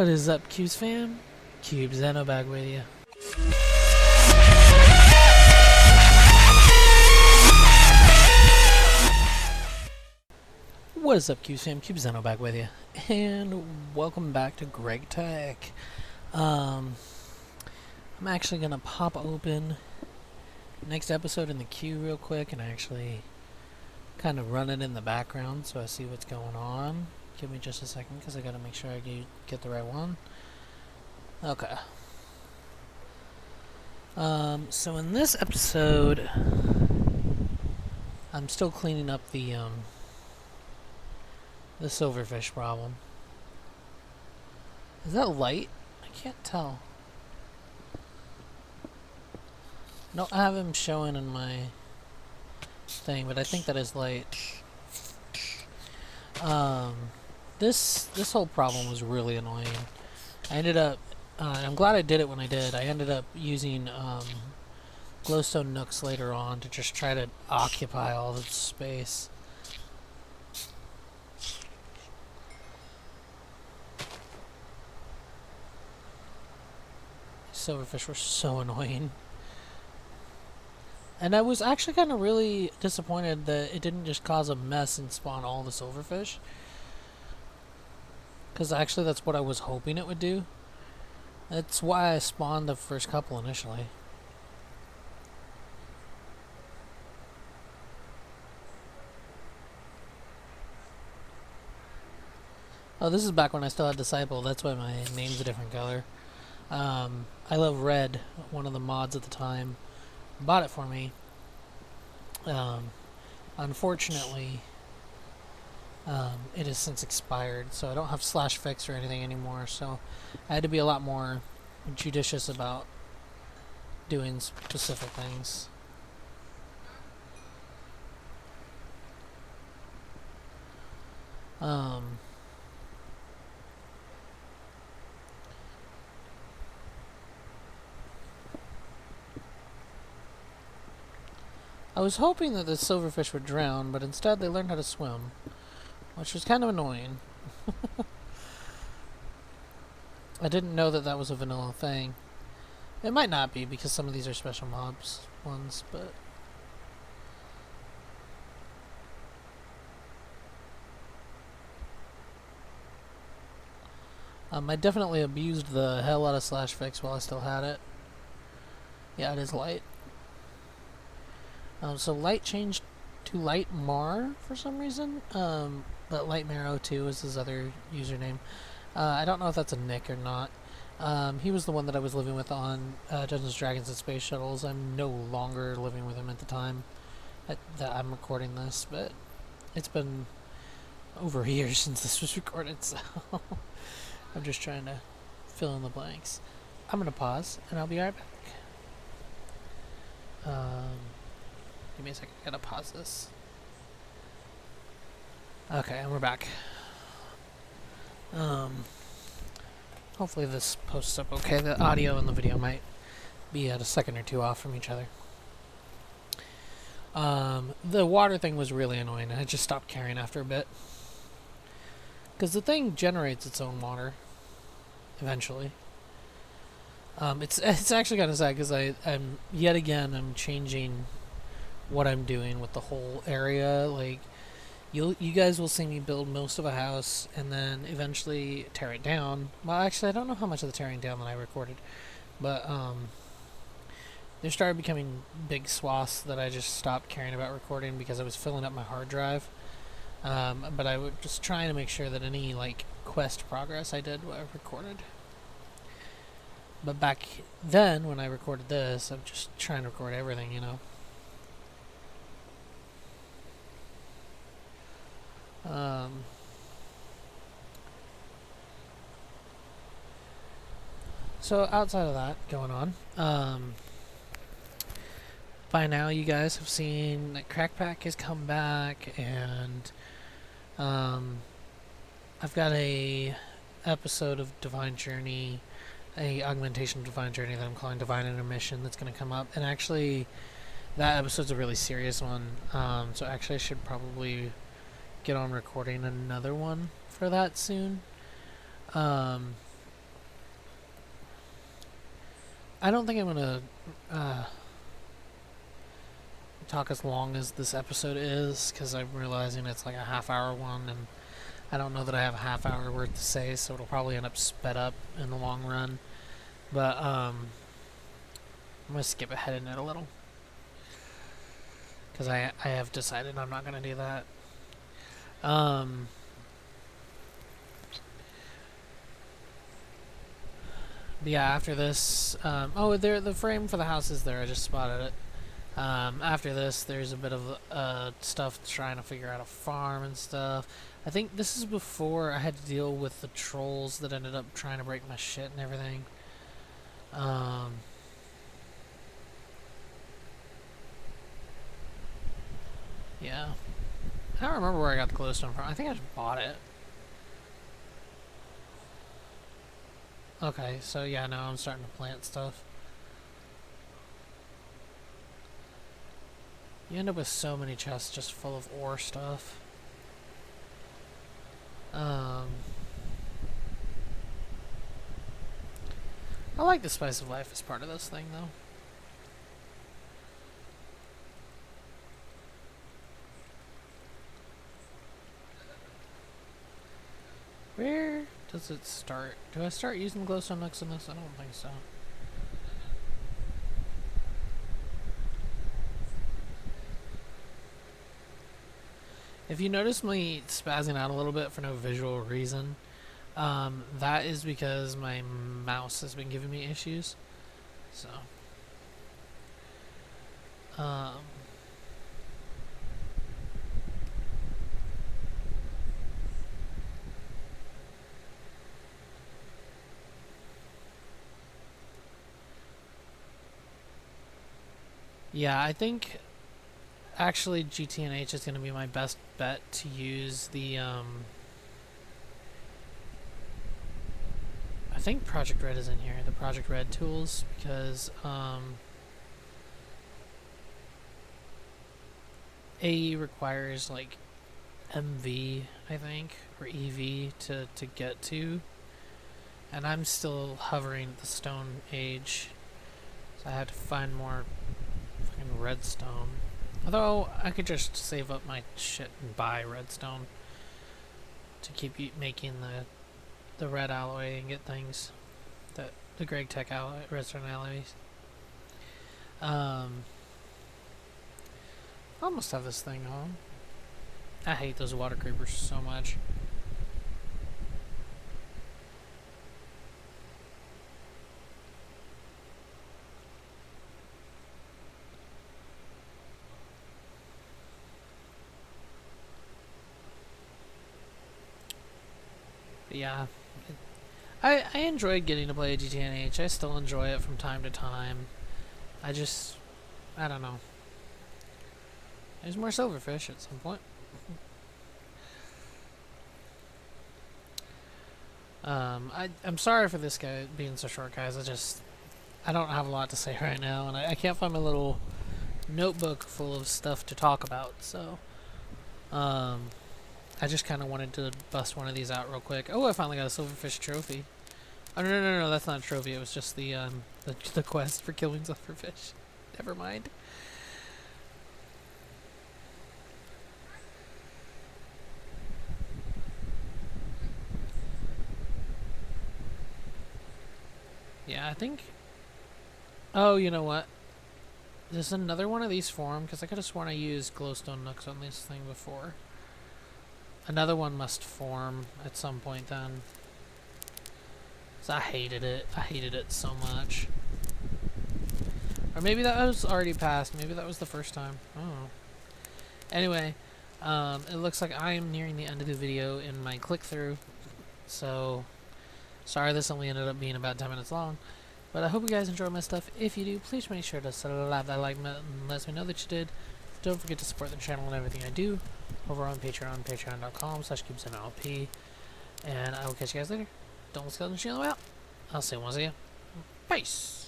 What is up, Cubes fam? Cubes Zeno back with you. What is up, Cubes fam? Cubes Zeno back with you, and welcome back to Greg Tech. I'm actually gonna pop open next episode in the queue real quick and actually kind of run it in the background so I see what's going on. Give me just a second because I gotta make sure I get the right one. Okay. So in this episode, I'm still cleaning up the silverfish problem. Is that light? I can't tell. No, I have him showing in my thing, but I think that is light. This whole problem was really annoying. I ended up, I'm glad I did it when I did. I ended up using glowstone nooks later on to just try to occupy all the space. Silverfish were so annoying. And I was actually kind of really disappointed that it didn't just cause a mess and spawn all the silverfish. Because actually that's what I was hoping it would do. That's why I spawned the first couple initially. Oh, this is back when I still had Disciple. That's why my name's a different color. I love red, one of the mods at the time bought it for me. Unfortunately, it has since expired, so I don't have /fix or anything anymore, so I had to be a lot more judicious about doing specific things. I was hoping that the silverfish would drown, but instead they learned how to swim, which was kind of annoying. I didn't know that that was a vanilla thing. It might not be, because some of these are special mobs ones, but... I definitely abused the hell out of /fix while I still had it. Yeah, it is light. So light changed to Light Mar for some reason, but Lightmare02 is his other username. I don't know if that's a nick or not. He was the one that I was living with on Dungeons & Dragons and Space Shuttles. I'm no longer living with him at the time that I'm recording this, but it's been over a year since this was recorded, so I'm just trying to fill in the blanks. I'm going to pause, and I'll be right back. Give me a second, I gotta pause this. Okay, and we're back. Hopefully this posts up okay. The audio and the video might be at a second or two off from each other. The water thing was really annoying. I just stopped caring after a bit. Because the thing generates its own water. Eventually. It's actually kind of sad because I'm changing what I'm doing with the whole area. Like, you guys will see me build most of a house and then eventually tear it down. Well, actually, I don't know how much of the tearing down that I recorded, but there started becoming big swaths that I just stopped caring about recording because I was filling up my hard drive. But I was just trying to make sure that any like quest progress I did, I recorded. But back then, when I recorded this, I'm just trying to record everything, you know. So outside of that going on, by now you guys have seen that Crackpack has come back, and I've got a episode of Divine Journey, a augmentation of Divine Journey that I'm calling Divine Intermission that's going to come up, and actually that episode's a really serious one, so actually I should probably get on recording another one for that soon. I don't think I'm gonna talk as long as this episode is, because I'm realizing it's like a half-hour one, and I don't know that I have a half hour worth to say, so it'll probably end up sped up in the long run. But I'm gonna skip ahead in it a little, because I have decided I'm not gonna do that. But yeah, after this, oh, there, the frame for the house is there. I just spotted it. After this, there's a bit of stuff trying to figure out a farm and stuff. I think this is before I had to deal with the trolls that ended up trying to break my shit and everything. Yeah. I don't remember where I got the glowstone from. I think I just bought it. Okay, so yeah, now I'm starting to plant stuff. You end up with so many chests just full of ore stuff. I like the spice of life as part of this thing, though. Where does it start? Do I start using glowstone nooks in this? I don't think so. If you notice me spazzing out a little bit for no visual reason, that is because my mouse has been giving me issues. So, yeah, I think actually GTNH is going to be my best bet to use the, I think Project Red is in here, the Project Red tools, because, AE requires, like, MV, I think, or EV to get to, and I'm still hovering at the Stone Age, so I have to find more fucking redstone. Although, I could just save up my shit and buy redstone to keep making the red alloy and get things. The Greg Tech alloy, redstone alloys. I almost have this thing on. I hate those water creepers so much. But yeah, I enjoyed getting to play GTNH. I still enjoy it from time to time. I don't know. There's more silverfish at some point. I'm sorry for this guy being so short, guys. I don't have a lot to say right now, and I can't find my little notebook full of stuff to talk about, so, I just kind of wanted to bust one of these out real quick. Oh, I finally got a silverfish trophy. Oh, no, that's not a trophy. It was just the quest for killing silverfish. Never mind. Yeah, I think... Oh, you know what? There's another one of these form, because I could have sworn I used glowstone nooks on this thing before. Another one must form at some point then. So I hated it. I hated it so much. Or maybe that was already past. Maybe that was the first time. Oh. Anyway, it looks like I am nearing the end of the video in my click-through. So, sorry this only ended up being about 10 minutes long. But I hope you guys enjoy my stuff. If you do, please make sure to slap that like button and let me know that you did. Don't forget to support the channel and everything I do over on Patreon, patreon.com/CubesandLP. And I will catch you guys later. Don't skeleton shield out. I'll see you once again. Peace.